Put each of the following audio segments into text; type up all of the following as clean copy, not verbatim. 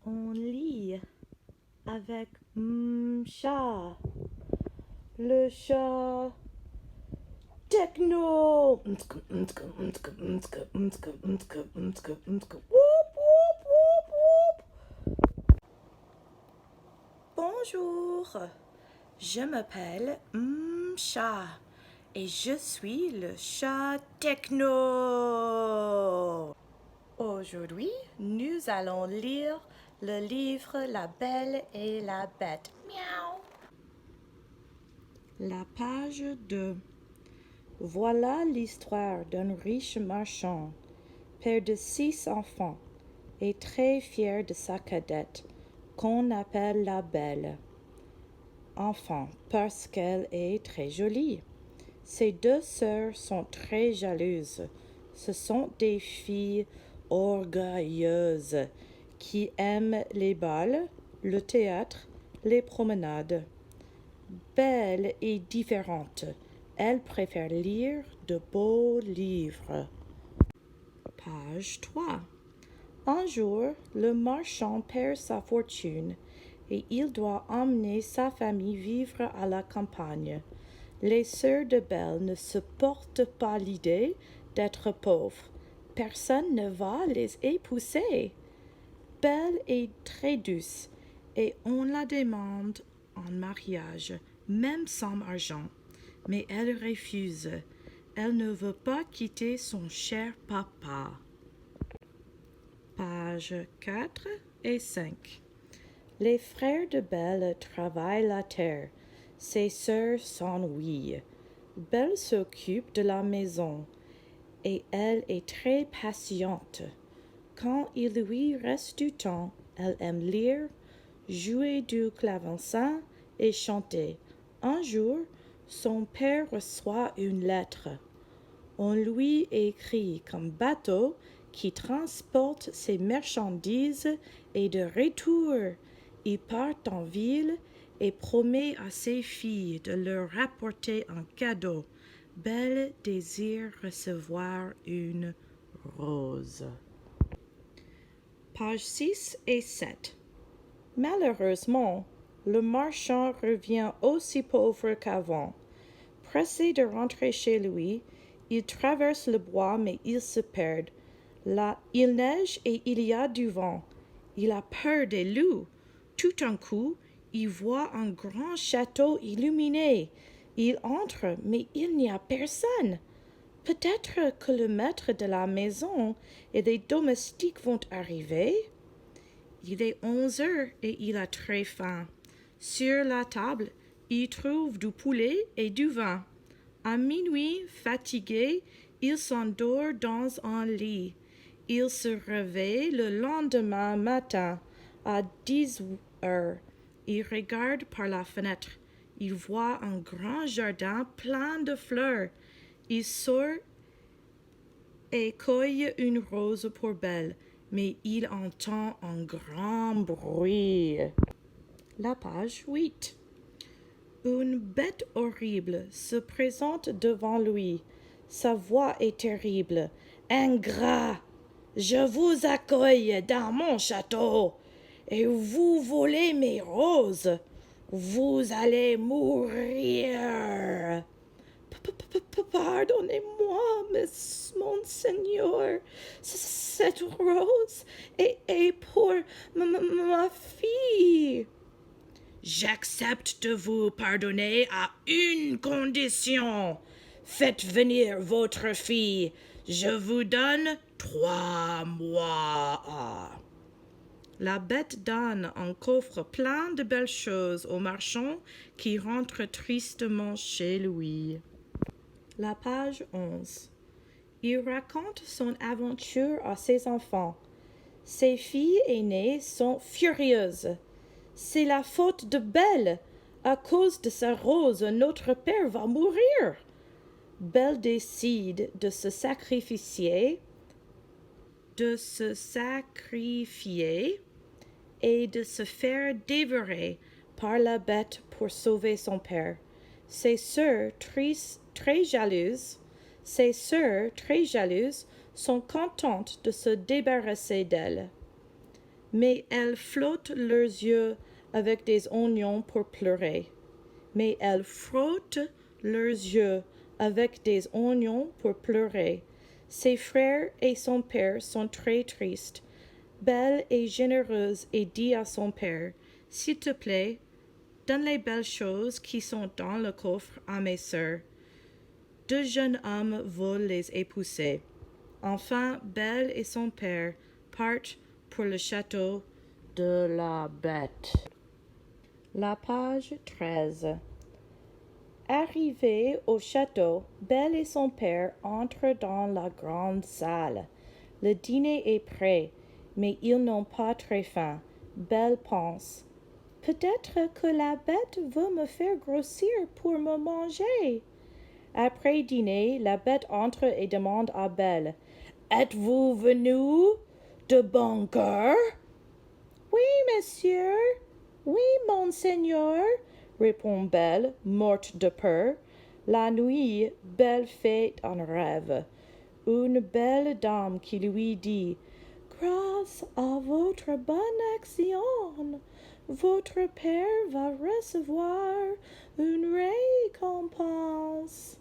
On lit avec chat. Le chat techno. Bonjour, je m'appelle Chat et je suis le chat techno. Aujourd'hui, nous allons lire le livre La Belle et la Bête. Miaou. La page 2. Voilà l'histoire d'un riche marchand, père de 6 enfants, et très fier de sa cadette, qu'on appelle la Belle. Enfant, parce qu'elle est très jolie. Ses 2 sœurs sont très jalouses. Ce sont des filles orgueilleuses qui aiment les bals, le théâtre, les promenades. Belle est différente. Elle préfère lire de beaux livres. Page 3. Un jour, le marchand perd sa fortune et il doit emmener sa famille vivre à la campagne. Les sœurs de Belle ne supportent pas l'idée d'être pauvres. Personne ne va les épouser. Belle est très douce et on la demande en mariage, même sans argent. Mais elle refuse. Elle ne veut pas quitter son cher papa. Pages 4 et 5. Les frères de Belle travaillent la terre. Ses sœurs s'ennuient. Belle s'occupe de la maison et elle est très patiente. Quand il lui reste du temps, elle aime lire, jouer du clavecin et chanter. Un jour, son père reçoit une lettre. On lui écrit qu'un bateau qui transporte ses marchandises est de retour. Il part en ville et promet à ses filles de leur rapporter un cadeau. Belle désire recevoir une rose. Pages 6 et 7. Malheureusement, le marchand revient aussi pauvre qu'avant. Pressé de rentrer chez lui, il traverse le bois mais il se perd. Là, il neige et il y a du vent. Il a peur des loups. Tout d'un coup, il voit un grand château illuminé. Il entre, mais il n'y a personne. Peut-être que le maître de la maison et les domestiques vont arriver. Il est 11 heures et il a très faim. Sur la table, il trouve du poulet et du vin. À minuit, fatigué, il s'endort dans un lit. Il se réveille le lendemain matin à 10 heures. Il regarde par la fenêtre. Il voit un grand jardin plein de fleurs. Il sort et cueille une rose pour Belle, mais il entend un grand bruit. La page 8. Une bête horrible se présente devant lui. Sa voix est terrible. Ingrat, je vous accueille dans mon château et vous volez mes roses. Vous allez mourir. Pardonnez-moi, mon Seigneur, cette rose est pour ma fille. J'accepte de vous pardonner à une condition. Faites venir votre fille. Je vous donne 3 mois. La bête donne un coffre plein de belles choses au marchand qui rentre tristement chez lui. La page 11. Il raconte son aventure à ses enfants. Ses filles aînées sont furieuses. C'est la faute de Belle. À cause de sa rose, notre père va mourir. Belle décide de se sacrifier et de se faire dévorer par la bête pour sauver son père. Ses sœurs très jalouses sont contentes de se débarrasser d'elle. mais elles flottent leurs yeux avec des oignons pour pleurer. Mais elles frottent leurs yeux avec des oignons pour pleurer. Ses frères et son père sont très tristes. Belle et généreuse et dit à son père, « S'il te plaît, donne les belles choses qui sont dans le coffre à mes sœurs. » Deux jeunes hommes veulent les épouser. Enfin, Belle et son père partent pour le château de la bête. La page 13. Arrivés au château, Belle et son père entrent dans la grande salle. Le dîner est prêt, mais ils n'ont pas très faim. Belle pense, « Peut-être que la bête veut me faire grossir pour me manger. » Après dîner, la bête entre et demande à Belle, « Êtes-vous venu de bon cœur? »« Oui, monsieur. Oui, monseigneur, » répond Belle, morte de peur. La nuit, Belle fait un rêve. Une belle dame qui lui dit, « Grâce à votre bonne action, votre père va recevoir une récompense. »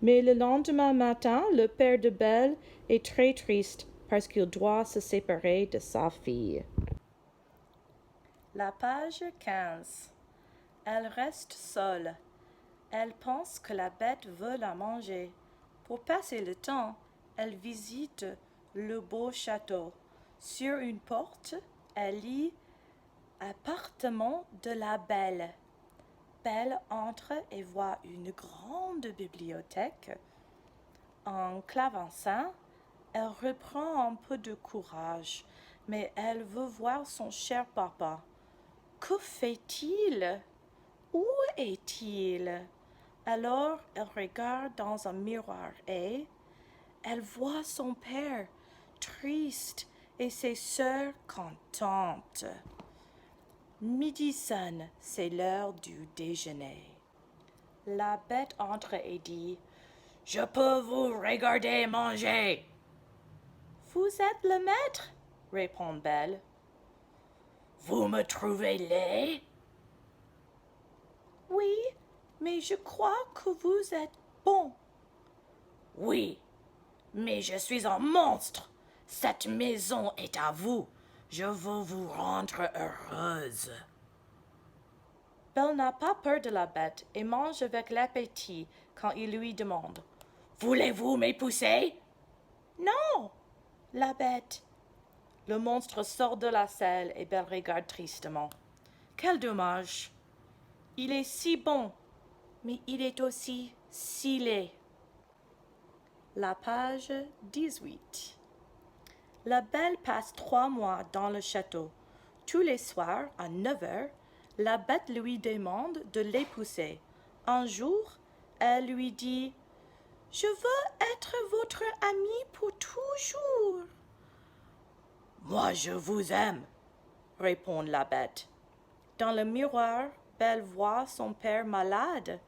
Mais le lendemain matin, le père de Belle est très triste parce qu'il doit se séparer de sa fille. La page 15. Elle reste seule. Elle pense que la bête veut la manger. Pour passer le temps, elle visite le beau château. Sur une porte, elle lit « Appartement de la Belle ». Belle entre et voit une grande bibliothèque. En clavecin, elle reprend un peu de courage, mais elle veut voir son cher papa. Que fait-il? Où est-il? Alors elle regarde dans un miroir et elle voit son père, triste, et ses sœurs contentes. Midi sonne, c'est l'heure du déjeuner. La bête entre et dit, « Je peux vous regarder manger. »« Vous êtes le maître, » répond Belle. « Vous me trouvez laid? »« Oui, mais je crois que vous êtes bon. »« Oui, mais je suis un monstre. Cette maison est à vous. Je veux vous rendre heureuse. » Belle n'a pas peur de la bête et mange avec l'appétit quand il lui demande « Voulez-vous m'épouser? »« Non, la bête. » Le monstre sort de la salle et Belle regarde tristement. Quel dommage! Il est si bon, mais il est aussi si laid. La page 18. La Belle passe 3 mois dans le château. Tous les soirs, à 9 heures, la bête lui demande de l'épouser. Un jour, elle lui dit « Je veux être votre amie pour toujours. »« Moi, je vous aime, » répond la bête. Dans le miroir, Belle voit son père malade.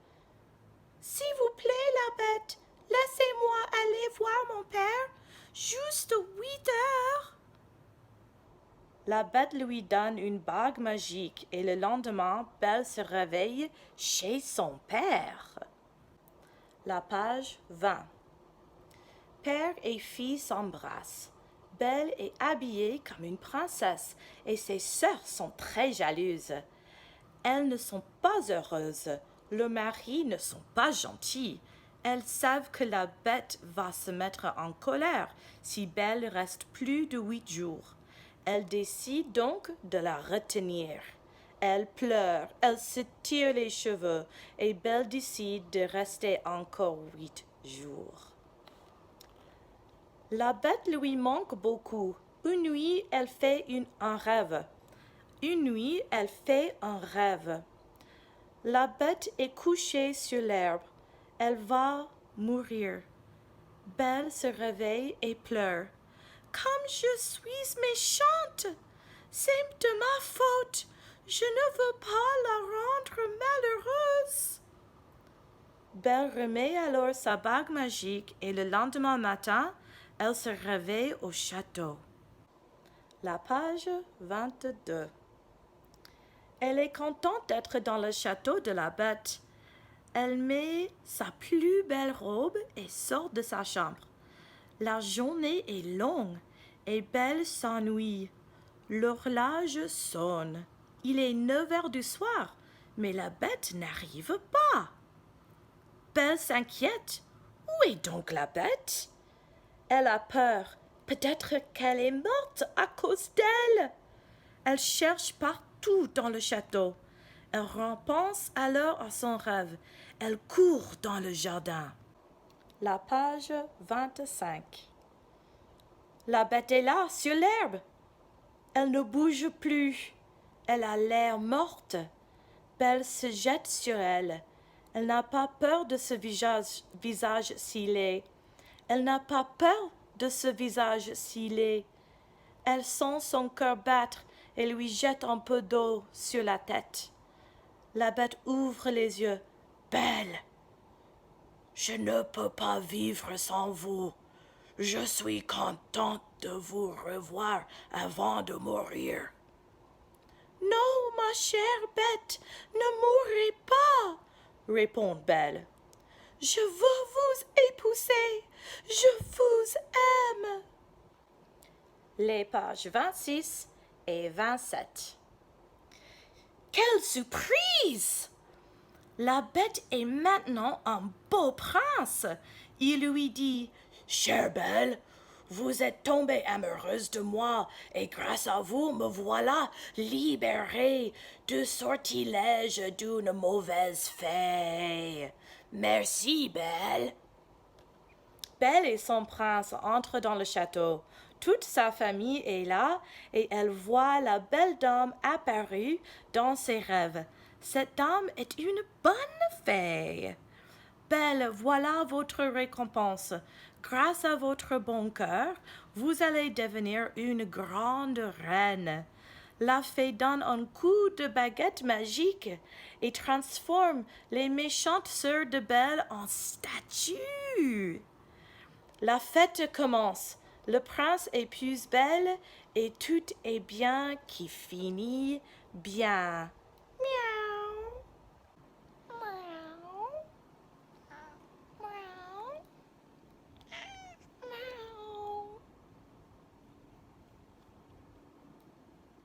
« S'il vous plaît, la bête, laissez-moi aller voir mon père, juste 8 heures. » La bête lui donne une bague magique et le lendemain, Belle se réveille chez son père. La page 20. Père et fille s'embrassent. Belle est habillée comme une princesse et ses sœurs sont très jalouses. Elles ne sont pas heureuses. Le mari ne sont pas gentils. Elles savent que la bête va se mettre en colère si Belle reste plus de 8 jours. Elle décide donc de la retenir. Elle pleure, elle se tire les cheveux et Belle décide de rester encore 8 jours. La bête lui manque beaucoup. Une nuit, elle fait un rêve. Une nuit, elle fait un rêve. La bête est couchée sur l'herbe. Elle va mourir. Belle se réveille et pleure. Comme je suis méchante! C'est de ma faute! Je ne veux pas la rendre malheureuse! Belle remet alors sa bague magique et le lendemain matin, elle se réveille au château. La page 22. Elle est contente d'être dans le château de la bête. Elle met sa plus belle robe et sort de sa chambre. La journée est longue et Belle s'ennuie. L'horloge sonne. Il est 9 heures du soir, mais la bête n'arrive pas. Belle s'inquiète. Où est donc la bête? Elle a peur. Peut-être qu'elle est morte à cause d'elle. Elle cherche partout dans le château. Elle repense alors à son rêve. Elle court dans le jardin. La page 25. La bête est là, sur l'herbe. Elle ne bouge plus. Elle a l'air morte. Belle se jette sur elle. Elle n'a pas peur de ce visage scellé. Elle n'a pas peur de ce visage scellé. Elle sent son cœur battre et lui jette un peu d'eau sur la tête. La bête ouvre les yeux. Belle, je ne peux pas vivre sans vous. Je suis contente de vous revoir avant de mourir. Non, ma chère bête, ne mourrez pas, répond Belle. Je veux vous épouser. Je vous aime. Les pages 26 et 27. Quelle surprise! La bête est maintenant un beau prince. Il lui dit: Chère Belle, vous êtes tombée amoureuse de moi, et grâce à vous, me voilà libérée du sortilège d'une mauvaise fée. Merci, Belle. Belle et son prince entrent dans le château. Toute sa famille est là et elle voit la belle dame apparue dans ses rêves. Cette dame est une bonne fée. Belle, voilà votre récompense. Grâce à votre bon cœur, vous allez devenir une grande reine. La fée donne un coup de baguette magique et transforme les méchantes sœurs de Belle en statues. La fête commence. Le prince épouse Belle et tout est bien qui finit bien. Miaou.